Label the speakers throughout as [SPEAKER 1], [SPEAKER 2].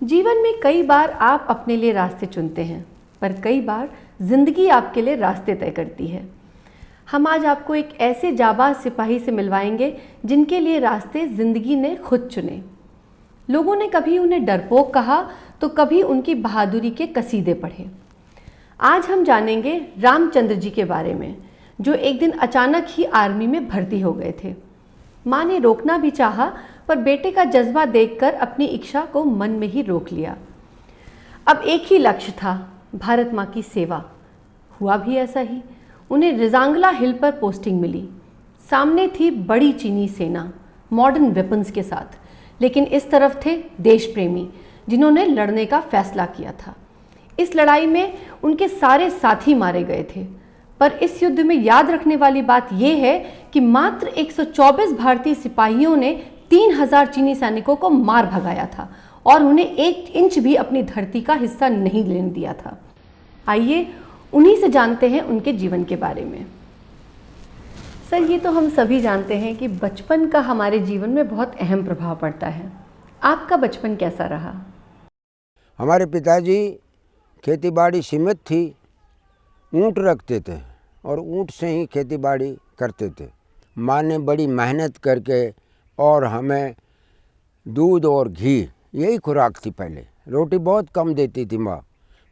[SPEAKER 1] जीवन में कई बार आप अपने लिए रास्ते चुनते हैं, पर कई बार ज़िंदगी आपके लिए रास्ते तय करती है। हम आज आपको एक ऐसे जाबाज सिपाही से मिलवाएंगे जिनके लिए रास्ते ज़िंदगी ने खुद चुने। लोगों ने कभी उन्हें डरपोक कहा तो कभी उनकी बहादुरी के कसीदे पढ़े। आज हम जानेंगे रामचंद्र जी के बारे में, जो एक दिन अचानक ही आर्मी में भर्ती हो गए थे। माँ ने रोकना भी चाहा, पर बेटे का जज्बा देखकर अपनी इच्छा को मन में ही रोक लिया। अब एक ही लक्ष्य था, भारत माँ की सेवा। हुआ भी ऐसा ही। उन्हें रिजांगला हिल पर पोस्टिंग मिली। सामने थी बड़ी चीनी सेना, मॉडर्न वेपन्स के साथ, लेकिन इस तरफ थे देश प्रेमी जिन्होंने लड़ने का फैसला किया था। इस लड़ाई में उनके सारे साथी मारे गए थे, पर इस युद्ध में याद रखने वाली बात यह है कि मात्र 124 भारतीय सिपाहियों ने 3000 चीनी सैनिकों को मार भगाया था और उन्हें 1 इंच भी अपनी धरती का हिस्सा नहीं लेने दिया था। आइए उन्हीं से जानते हैं उनके जीवन के बारे में। सर, ये तो हम सभी जानते हैं कि बचपन का हमारे जीवन में बहुत अहम प्रभाव पड़ता है। आपका बचपन कैसा रहा?
[SPEAKER 2] हमारे पिताजी खेतीबाड़ी सीमित थी, ऊँट रखते थे और ऊँट से ही खेतीबाड़ी करते थे। माँ ने बड़ी मेहनत करके और हमें दूध और घी, यही खुराक थी पहले। रोटी बहुत कम देती थी माँ,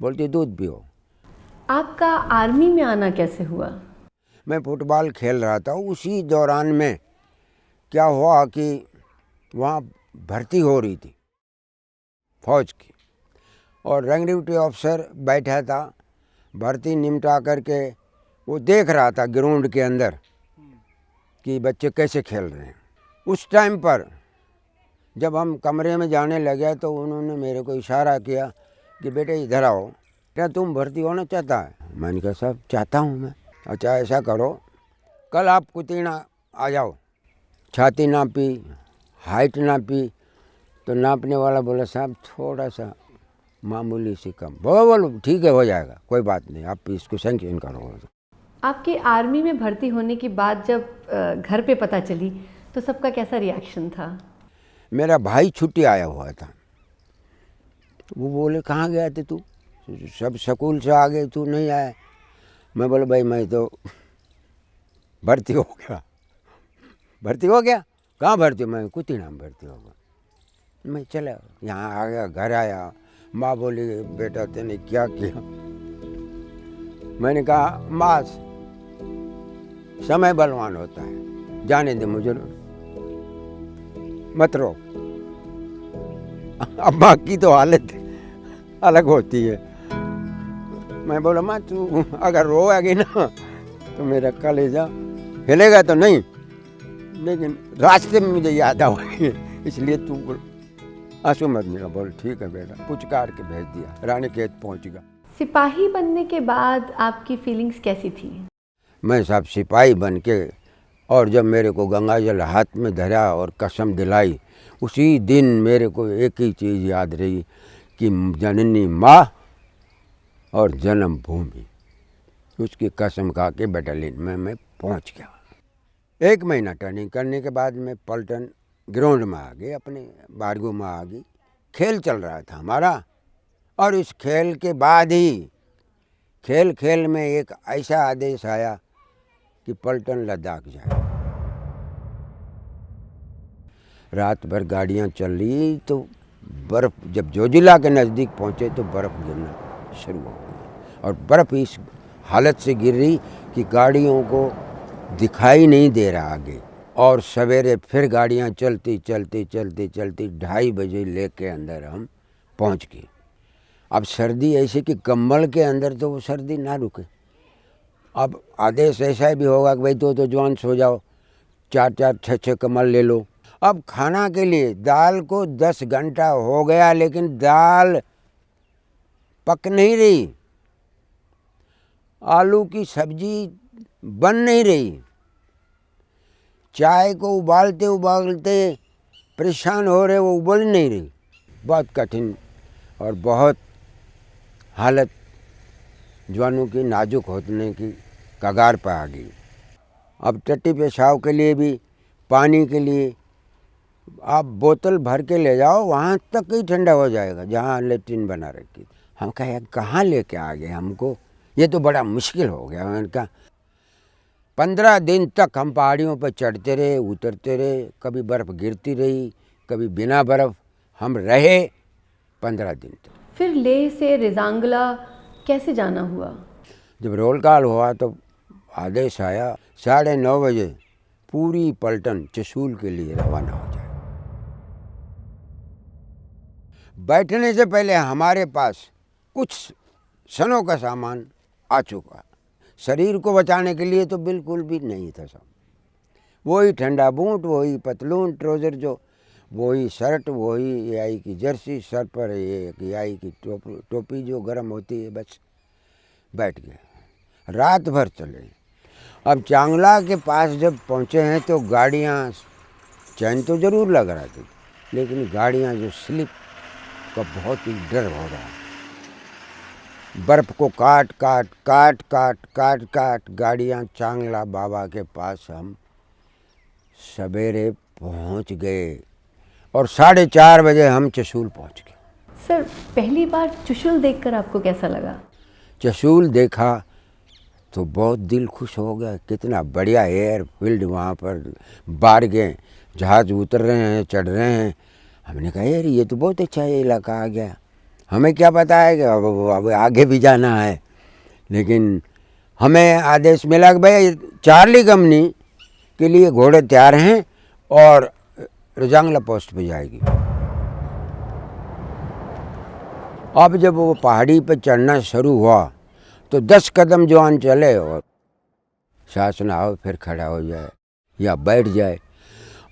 [SPEAKER 2] बोलती दूध पियो।
[SPEAKER 1] आपका आर्मी में आना कैसे हुआ?
[SPEAKER 2] मैं फुटबॉल खेल रहा था, उसी दौरान में क्या हुआ कि वहाँ भर्ती हो रही थी फौज की, और रैंक ड्यूटी ऑफिसर बैठा था। भर्ती निमटा करके वो देख रहा था ग्राउंड के अंदर कि बच्चे कैसे खेल रहे हैं। उस टाइम पर जब हम कमरे में जाने लगे तो उन्होंने मेरे को इशारा किया कि बेटे इधर आओ, क्या तुम भर्ती होना चाहता है? मैंने कहा साहब चाहता हूँ मैं। अच्छा ऐसा करो, कल आप कुतीना आ जाओ। छाती नापी, हाइट नापी, तो नापने वाला बोला साहब थोड़ा सा मामूली सी कम। बोलो ठीक है, हो जाएगा, कोई बात नहीं, आप इसको सैंक्शन करो।
[SPEAKER 1] आपके आर्मी में भर्ती होने की बात जब घर पे पता चली तो सबका कैसा रिएक्शन था?
[SPEAKER 2] मेरा भाई छुट्टी आया हुआ था, वो बोले कहाँ गया थे तू, सब स्कूल से आ गए, तू नहीं आया। मैं बोला भाई मैं तो भर्ती हो गया। भर्ती हो गया? कहाँ भर्ती? मैं कुतीना में भर्ती हो गया। मैं चला यहाँ आ गया, घर आया। माँ बोली बेटा तेने क्या किया? मैंने कहा माँ समय बलवान होता है, जाने दे मुझे, मत रो। अब माँ की तो हालत अलग होती है। मैं बोला माँ तू अगर रोएगी ना तो मेरा कलेजा हिलेगा तो नहीं, लेकिन रास्ते में मुझे याद आएगी, इसलिए तू आंसू मत निकाल। बोल ठीक है बेटा, पुचकार के भेज दिया, रानीखेत पहुँच गया।
[SPEAKER 1] सिपाही बनने के बाद आपकी फीलिंग्स कैसी थी? मैं
[SPEAKER 2] साहब सिपाही बन के, और जब मेरे को गंगा जल हाथ में धरा और कसम दिलाई, उसी दिन मेरे को एक ही चीज़ याद रही कि जननी माँ और जन्मभूमि, उसकी कसम खा के बटालियन में मैं पहुंच गया। 1 महीना ट्रेनिंग करने के बाद मैं पलटन ग्राउंड में आ गए, अपने बारगू में आ गई। खेल चल रहा था हमारा, और इस खेल के बाद ही खेल में एक ऐसा आदेश आया कि पलटन लद्दाख जाए। रात भर गाड़ियाँ चल रही, तो बर्फ़ जब जोजिला के नज़दीक पहुँचे तो बर्फ़ गिरना शुरू हो गई, और बर्फ़ इस हालत से गिर रही कि गाड़ियों को दिखाई नहीं दे रहा आगे। और सवेरे फिर गाड़ियाँ चलती 2:30 बजे लेके अंदर हम पहुँच गए। अब सर्दी ऐसी कि कम्बल के अंदर तो वो सर्दी ना रुके। अब आदेश ऐसा भी होगा कि भाई तो जवान सो जाओ, 4-4, 6-6 कम्बल ले लो। अब खाना के लिए दाल को 10 घंटा हो गया, लेकिन दाल पक नहीं रही, आलू की सब्जी बन नहीं रही, चाय को उबालते उबालते परेशान हो रहे, वो उबल नहीं रही। बहुत कठिन और बहुत हालत जवानों की नाजुक होने की कगार पर आ गई। अब टट्टी पेशाब के लिए भी, पानी के लिए आप बोतल भर के ले जाओ, वहाँ तक ही ठंडा हो जाएगा जहाँ लेट्रिन बना रखी। हम कहे कहाँ लेके आ गए हमको, ये तो बड़ा मुश्किल हो गया। मैंने कहा 15 दिन तक हम पहाड़ियों पर चढ़ते रहे, उतरते रहे, कभी बर्फ़ गिरती रही, कभी बिना बर्फ़, हम रहे 15 दिन तक।
[SPEAKER 1] फिर लेह से रिजांगला कैसे जाना हुआ?
[SPEAKER 2] जब रोल कॉल हुआ तो आदेश आया 9:30 बजे पूरी पलटन चसूल के लिए रवाना हो जाए। बैठने से पहले हमारे पास कुछ सनों का सामान आ चुका, शरीर को बचाने के लिए तो बिल्कुल भी नहीं था सब। वही ठंडा बूट, वही पतलून ट्राउज़र, जो वही शर्ट, वही एआई की जर्सी, सर पर एक एआई की टोपी जो गर्म होती है, बस बैठ गए। रात भर चले। अब चांगला के पास जब पहुँचे हैं तो गाड़ियाँ, चैन तो ज़रूर लग रहा थी, लेकिन गाड़ियाँ जो स्लिप का बहुत ही डर हो रहा है। बर्फ़ को काट काट काट काट काट काट गाड़ियाँ चांगला बाबा के पास हम सवेरे पहुँच गए और 4:30 बजे हम चसूल पहुँच गए।
[SPEAKER 1] सर, पहली बार चुशुल देखकर आपको कैसा लगा?
[SPEAKER 2] चसूल देखा तो बहुत दिल खुश हो गया। कितना बढ़िया एयर फील्ड वहाँ पर, बारगे जहाज़ उतर रहे हैं, चढ़ रहे हैं। हमने कहा यार ये तो बहुत अच्छा इलाका आ गया। हमें क्या पता है कि अब आगे भी जाना है, लेकिन हमें आदेश मिला कि भाई चार्ली कंपनी के लिए घोड़े तैयार हैं और रजांगला पोस्ट पे जाएगी। अब जब वो पहाड़ी पर चढ़ना शुरू हुआ तो 10 कदम जवान चले और शासन आओ फिर खड़ा हो जाए या बैठ जाए।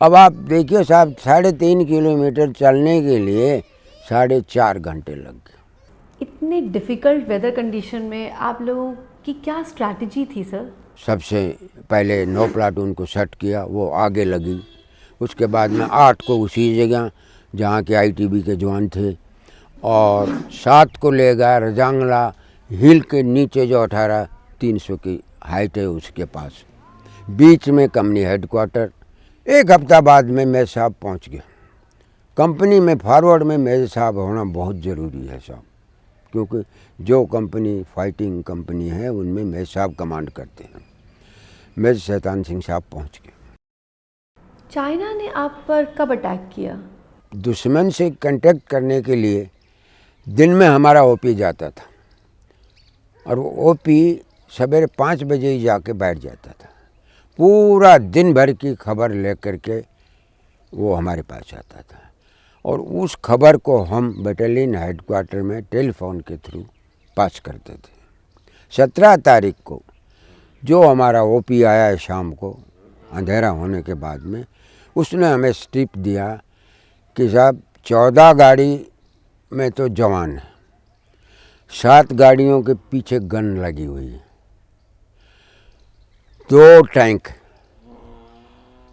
[SPEAKER 2] अब आप देखिए साहब, 3.5 किलोमीटर चलने के लिए 4.5 घंटे लग गए।
[SPEAKER 1] इतने डिफ़िकल्ट वेदर कंडीशन में आप लोगों की क्या स्ट्रैटेजी थी सर?
[SPEAKER 2] सबसे पहले 9 प्लाटून को सेट किया, वो आगे लगी। उसके बाद में 8 को उसी जगह जहाँ के आईटीबी के जवान थे, और 7 को ले गया रजांगला हिल के नीचे जो 18,300 की हाइट है उसके पास, बीच में कंपनी हेडक्वार्टर। 1 हफ्ता बाद में मेजर साहब पहुँच गया। कंपनी में फॉरवर्ड में मेजर साहब होना बहुत ज़रूरी है साहब, क्योंकि जो कंपनी फाइटिंग कंपनी है उनमें मेजर साहब कमांड करते हैं। मेजर शैतान सिंह साहब पहुँच गए।
[SPEAKER 1] चाइना ने आप पर कब अटैक किया?
[SPEAKER 2] दुश्मन से कांटेक्ट करने के लिए दिन में हमारा ओपी जाता था, और वो ओपी सवेरे 5 बजे ही जाके बैठ जाता था। पूरा दिन भर की खबर लेकर के वो हमारे पास आता था, और उस खबर को हम बटालियन हेडक्वार्टर में टेलीफोन के थ्रू पास करते थे। 17 तारीख को जो हमारा ओपी आया है शाम को अंधेरा होने के बाद में, उसने हमें स्टिप दिया कि साहब 14 गाड़ी में तो जवान है, 7 गाड़ियों के पीछे गन लगी हुई है, 2 टैंक,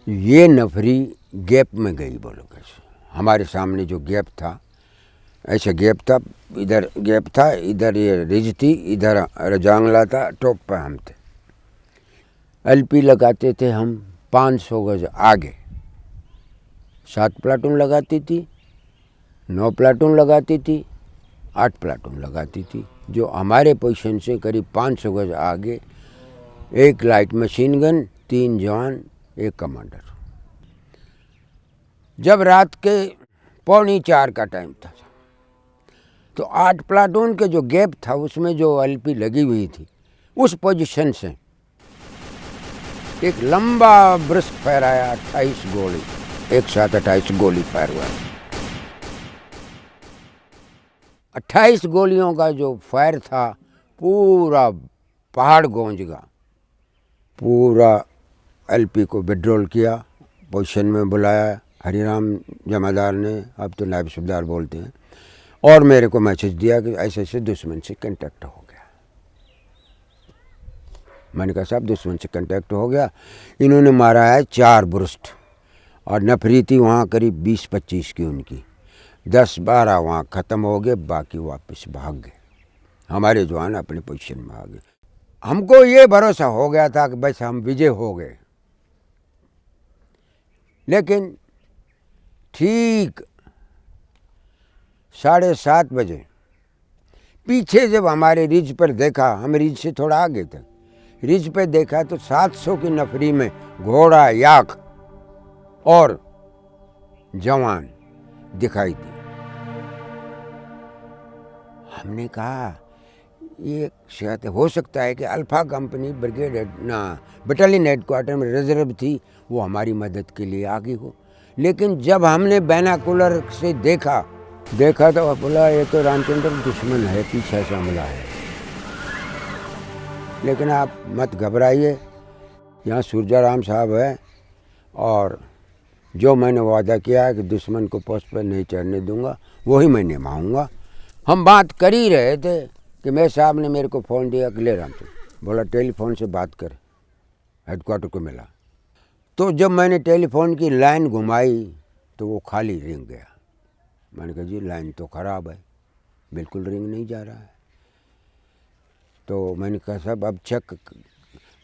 [SPEAKER 2] ये नफरी गैप में गई। बोलो कैसे? हमारे सामने जो गैप था, ऐसे गैप था, इधर गैप था, इधर ये रिज थी, इधर रजांगला था, टॉप पे हम थे। एलपी लगाते थे हम 500 गज आगे। 7 प्लाटून लगाती थी, 9 प्लाटून लगाती थी, 8 प्लाटून लगाती थी, जो हमारे पोजीशन से करीब 500 गज आगे। 1 लाइट मशीन गन, 3 जवान, 1 कमांडर। जब रात के 3:45 का टाइम था तो 8 प्लाटून के जो गैप था उसमें जो एलपी लगी हुई थी, उस पोजीशन से एक लंबा ब्रस्ट फायर आया। 28 गोली, एक साथ 28 गोली फायर हुआ। 28 गोलियों का जो फायर था, पूरा पहाड़ गूंज गया। पूरा एलपी को विड्रॉल किया, पोजीशन में बुलाया हरिराम जमादार ने, अब तो नायब सूबेदार बोलते हैं, और मेरे को मैसेज दिया कि ऐसे ऐसे दुश्मन से कांटेक्ट हो गया। मैंने कहा साहब दुश्मन से कांटेक्ट हो गया, इन्होंने मारा है 4 बुरस्ट, और नफरी थी वहाँ करीब 20-25 की उनकी, 10-12 वहाँ ख़त्म हो गए, बाकी वापस भाग गए। हमारे जवान अपने पोजीशन में आ गए। हमको ये भरोसा हो गया था कि बस हम विजय हो गए, लेकिन ठीक 7:30 बजे पीछे जब हमारे रिज पर देखा, हम रिज से थोड़ा आगे थे, रिज पे देखा तो 700 की नफरी में घोड़ा, याक और जवान दिखाई दी। हमने कहा ये शायद हो सकता है कि alpha company brigade battalion headquarter में रिजर्व थी, वो हमारी मदद के लिए आगे हो। लेकिन जब हमने बाइनोकुलर से देखा तो बोला ये तो रामचंद्र दुश्मन है, पीछे से हमला है। लेकिन आप मत घबराइए, यहाँ सूरजाराम साहब है और जो मैंने वादा किया है कि दुश्मन को पोस्ट पर नहीं चढ़ने दूंगा, वही मैं निभाऊंगा। हम बात कर ही रहे थे कि मेरे साहब ने मेरे को फ़ोन दिया कि ले रामचंद्र, बोला टेलीफोन से बात कर, हेडक्वार्टर को मिला। तो जब मैंने टेलीफोन की लाइन घुमाई तो वो खाली रिंग गया। मैंने कहा जी लाइन तो ख़राब है, बिल्कुल रिंग नहीं जा रहा है। तो मैंने कहा साहब अब चेक,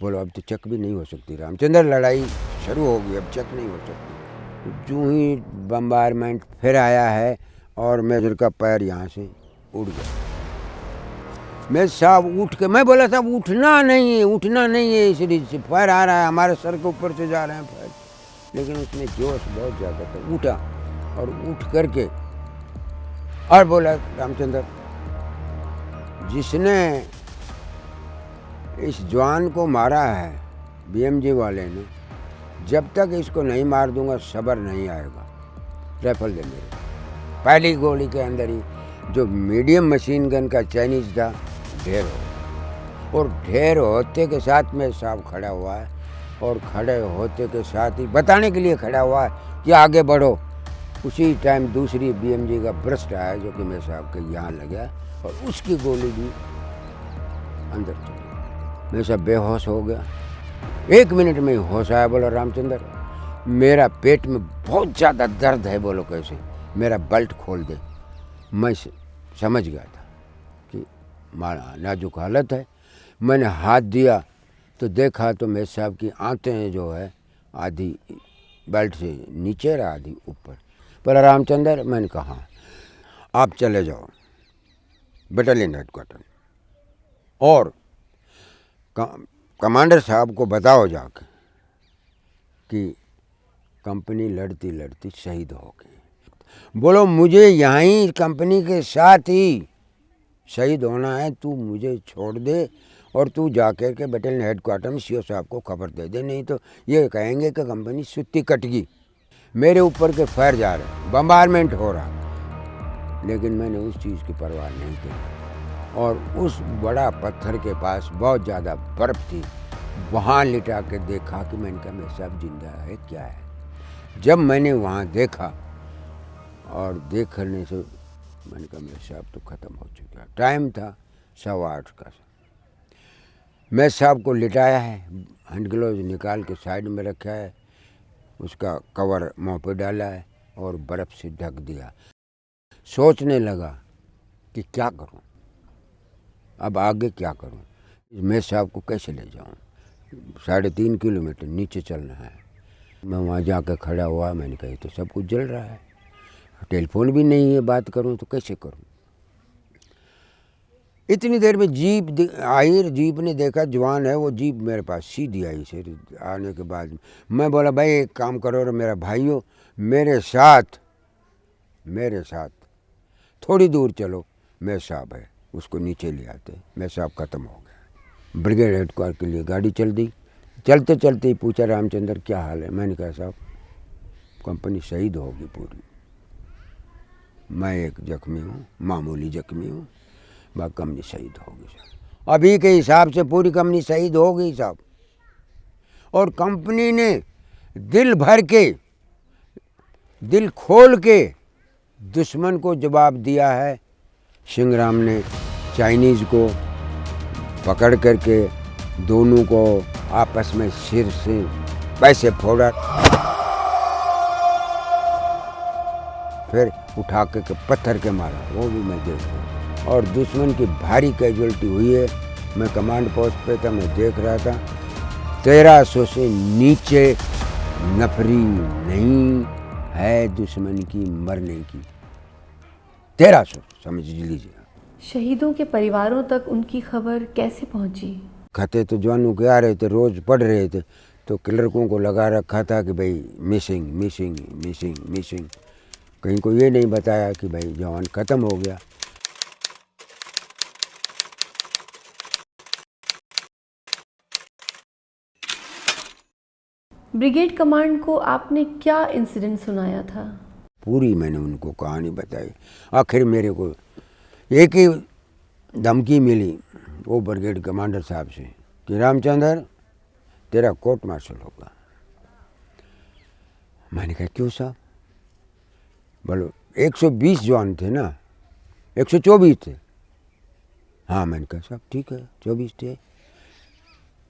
[SPEAKER 2] बोलो अब तो चेक भी नहीं हो सकती रामचंद्र, लड़ाई शुरू हो गई, अब चेक नहीं हो सकती। जो ही बम्बारमेंट फिर आया है और मेजर का पैर यहाँ से उड़ गया। मैं साहब उठ के, मैं बोला साहब उठना नहीं है इस रिज से, पैर आ रहा है, हमारे सर के ऊपर से जा रहे हैं पैर। लेकिन उसमें जोश बहुत ज़्यादा था, उठा और उठ करके और बोला रामचंद्र, जिसने इस जवान को मारा है बीएमजी वाले ने, जब तक इसको नहीं मार दूंगा सब्र नहीं आएगा, राइफल दे मेरे। पहली गोली के अंदर ही जो मीडियम मशीन गन का चाइनीज था ढेर हो, और ढेर होते के साथ में साहब खड़ा हुआ है, और खड़े होते के साथ ही बताने के लिए खड़ा हुआ है कि आगे बढ़ो। उसी टाइम दूसरी बीएमजी का ब्रस्ट आया जो कि मेरे साहब के यहाँ लगा और उसकी गोली भी अंदर चली। मैं सब बेहोश हो गया, 1 मिनट में ही होश आया। बोला रामचंद्र मेरा पेट में बहुत ज़्यादा दर्द है। बोलो कैसे? मेरा बेल्ट खोल दे। मैं समझ गया था कि नाजुक हालत है। मैंने हाथ दिया तो देखा तो मेरे साहब की आंतें जो है आधी बेल्ट से नीचे रहा, आधी ऊपर। बोला रामचंद्र, मैंने कहा आप चले जाओ बटालियन हेडक्वार्टर और कमांडर साहब को बताओ जाकर कि कंपनी लड़ती लड़ती शहीद हो गई। बोलो मुझे यहीं कंपनी के साथ ही शहीद होना है, तू मुझे छोड़ दे और तू जाकर के बटालियन हेडक्वार्टर में सीओ साहब को खबर दे दे, नहीं तो ये कहेंगे कि कंपनी सुत्ती कट गई। मेरे ऊपर के फायर जा रहे, बम्बारमेंट हो रहा। लेकिन मैंने उस चीज़ की परवाह नहीं की और उस बड़ा पत्थर के पास बहुत ज़्यादा बर्फ़ थी, वहाँ लिटा के देखा कि मैंने कहा मेरे साहब जिंदा है क्या है। जब मैंने वहाँ देखा और देखने से मैंने कहा मेरे साहब तो ख़त्म हो चुका। टाइम था 8:15 का। मैं साहब को लिटाया है, हैंड ग्लोव निकाल के साइड में रखा है, उसका कवर मुँह पे डाला है और बर्फ़ से ढक दिया। सोचने लगा कि क्या करूं, अब आगे क्या करूं, मैं साहब को कैसे ले जाऊं। 3.5 किलोमीटर नीचे चलना है। मैं वहाँ जाकर खड़ा हुआ, मैंने कहा तो सब कुछ जल रहा है, टेलीफोन भी नहीं है, बात करूं तो कैसे करूं। इतनी देर में जीप आई, जीप ने देखा जवान है, वो जीप मेरे पास सीधी आई। से आने के बाद मैं बोला भाई एक काम करो, और मेरा भाइयों मेरे साथ थोड़ी दूर चलो, मेरे साहब है, उसको नीचे ले आते। मेरे साहब ख़त्म हो गया। ब्रिगेड हेडक्वार्टर के लिए गाड़ी चल दी। चलते चलते ही पूछा रामचंद्र क्या हाल है। मैंने कहा साहब कंपनी शहीद होगी पूरी, मैं एक जख्मी हूँ, मामूली जख्मी हूँ, बाकी कंपनी शहीद होगी साहब। अभी के हिसाब से पूरी कंपनी शहीद हो गई साहब। और कंपनी ने दिल भर के, दिल खोल के दुश्मन को जवाब दिया है। सिंहराम ने चाइनीज़ को पकड़ करके दोनों को आपस में सिर से पैसे फोड़ा, फिर उठा के पत्थर के मारा, वो भी मैं देख रहा हूँ। और दुश्मन की भारी कैजुअल्टी हुई है। मैं कमांड पोस्ट पे था, मैं देख रहा था 1300 से नीचे नफरी नहीं है दुश्मन की मरने की। 1300 समझ लीजिए।
[SPEAKER 1] शहीदों के परिवारों तक उनकी खबर कैसे पहुंची?
[SPEAKER 2] खते तो जवानों के आ रहे थे, रोज पढ़ रहे थे, तो क्लर्कों को लगा रखा था कि भाई मिसिंग मिसिंग मिसिंग मिसिंग। कहीं को ये नहीं बताया कि भाई जवान ख़त्म हो गया।
[SPEAKER 1] ब्रिगेड कमांड को आपने क्या इंसिडेंट सुनाया था?
[SPEAKER 2] पूरी मैंने उनको कहानी बताई। आखिर मेरे को एक ही धमकी मिली वो ब्रिगेड कमांडर साहब से कि रामचंद्र तेरा कोर्ट मार्शल होगा। मैंने कहा क्यों साहब? बोलो 120 जवान थे ना, 124 थे। हाँ, मैंने कहा साहब ठीक है 24 थे,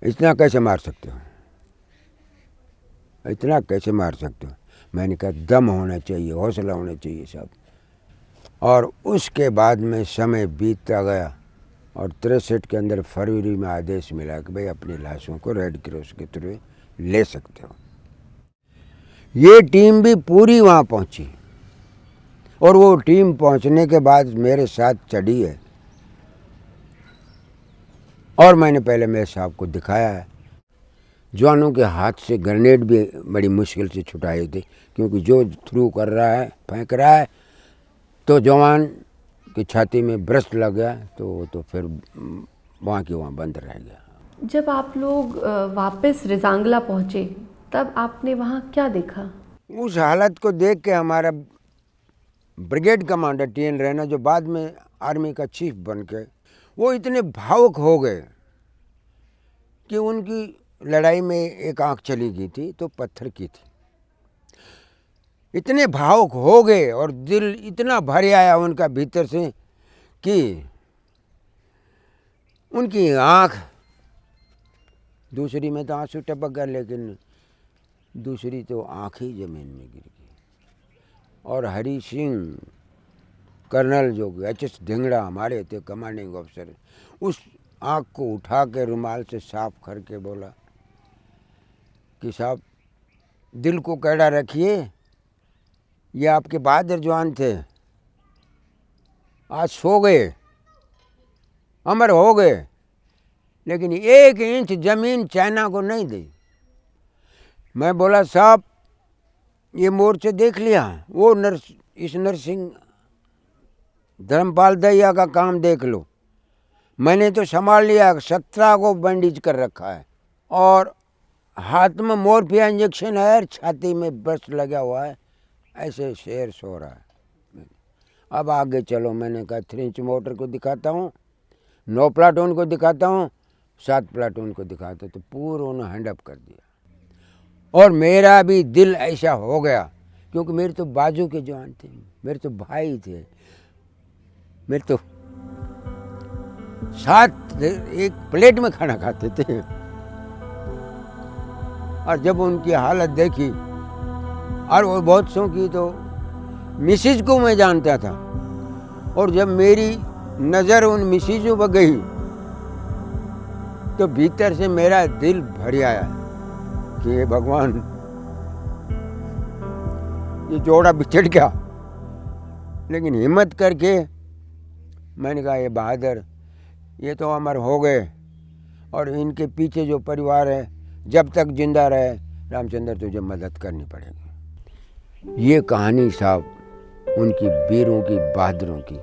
[SPEAKER 2] इतना कैसे मार सकते हो, इतना कैसे मार सकते हो? मैंने कहा दम होना चाहिए, हौसला होना चाहिए साहब। और उसके बाद में समय बीतता गया और 63 के अंदर फरवरी में आदेश मिला कि भाई अपनी लाशों को रेड क्रॉस के थ्रू ले सकते हो। ये टीम भी पूरी वहाँ पहुँची और वो टीम पहुँचने के बाद मेरे साथ चढ़ी है और मैंने पहले मेरे साहब को दिखाया है। जवानों के हाथ से ग्रेनेड भी बड़ी मुश्किल से छुटाए थे, क्योंकि जो थ्रू कर रहा है, फेंक रहा है, तो जवान की छाती में ब्रस्ट लग गया तो फिर वहाँ की वहाँ बंद रह गया।
[SPEAKER 1] जब आप लोग वापस रिजांगला पहुंचे तब आपने वहां क्या देखा?
[SPEAKER 2] उस हालत को देख के हमारा ब्रिगेड कमांडर टी.एन. रैना, जो बाद में आर्मी का चीफ बन के, वो इतने भावुक हो गए कि उनकी लड़ाई में एक आंख चली गई थी तो पत्थर की थी। इतने भावुक हो गए और दिल इतना भर आया उनका भीतर से कि उनकी आंख, दूसरी में तो आंसू टपक गया, लेकिन दूसरी तो आंख ही जमीन में गिर गई। और हरी सिंह कर्नल जो एच.एस. ढिंगड़ा हमारे थे कमांडिंग ऑफिसर, उस आंख को उठा के रुमाल से साफ करके बोला कि साहब दिल को कैड़ा रखिए, ये आपके बहादुर जवान थे, आज सो गए, अमर हो गए, लेकिन 1 इंच जमीन चाइना को नहीं दी। मैं बोला साहब ये मोर्चे देख लिया, वो इस नरसिंह धर्मपाल दहिया का काम देख लो, मैंने तो संभाल लिया, 17 को बैंडेज कर रखा है और हाथ में मोरफिया इंजेक्शन है, छाती में ब्रश लगा हुआ है, ऐसे शेर सो रहा है। अब आगे चलो, मैंने कहा 3 इंच मोटर को दिखाता हूँ, 9 प्लाटून को दिखाता हूँ, 7 प्लाटून को दिखाता हूँ। तो पूरा उन्होंने हैंडअप कर दिया और मेरा भी दिल ऐसा हो गया, क्योंकि मेरे तो बाजू के जवान थे, मेरे तो भाई थे, मेरे तो साथ एक प्लेट में खाना खाते थे। और जब उनकी हालत देखी, और वो बहुत सौ की, तो मिसिज को मैं जानता था, और जब मेरी नज़र उन मिसिजों पर गई तो भीतर से मेरा दिल भर आया कि हे भगवान, ये जोड़ा बिछड़ गया। लेकिन हिम्मत करके मैंने कहा ये बहादुर, ये तो अमर हो गए, और इनके पीछे जो परिवार है जब तक जिंदा रहे, रामचंद्र तुझे मदद करनी पड़ेगी। ये कहानी साहब उनकी वीरों की, बहादुरों की।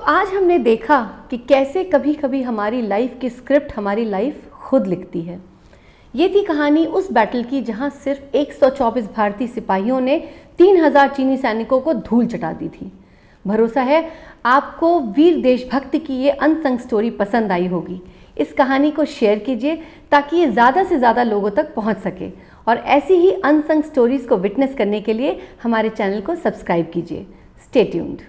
[SPEAKER 1] आज हमने देखा कि कैसे कभी कभी हमारी लाइफ की स्क्रिप्ट हमारी लाइफ खुद लिखती है। ये थी कहानी उस बैटल की जहां सिर्फ 124 भारतीय सिपाहियों ने 3000 चीनी सैनिकों को धूल चटा दी थी। भरोसा है आपको वीर देशभक्त की ये अनसंग स्टोरी पसंद आई होगी। इस कहानी को शेयर कीजिए ताकि ये ज़्यादा से ज़्यादा लोगों तक पहुंच सके, और ऐसी ही अनसंग स्टोरीज़ को विटनेस करने के लिए हमारे चैनल को सब्सक्राइब कीजिए। Stay tuned.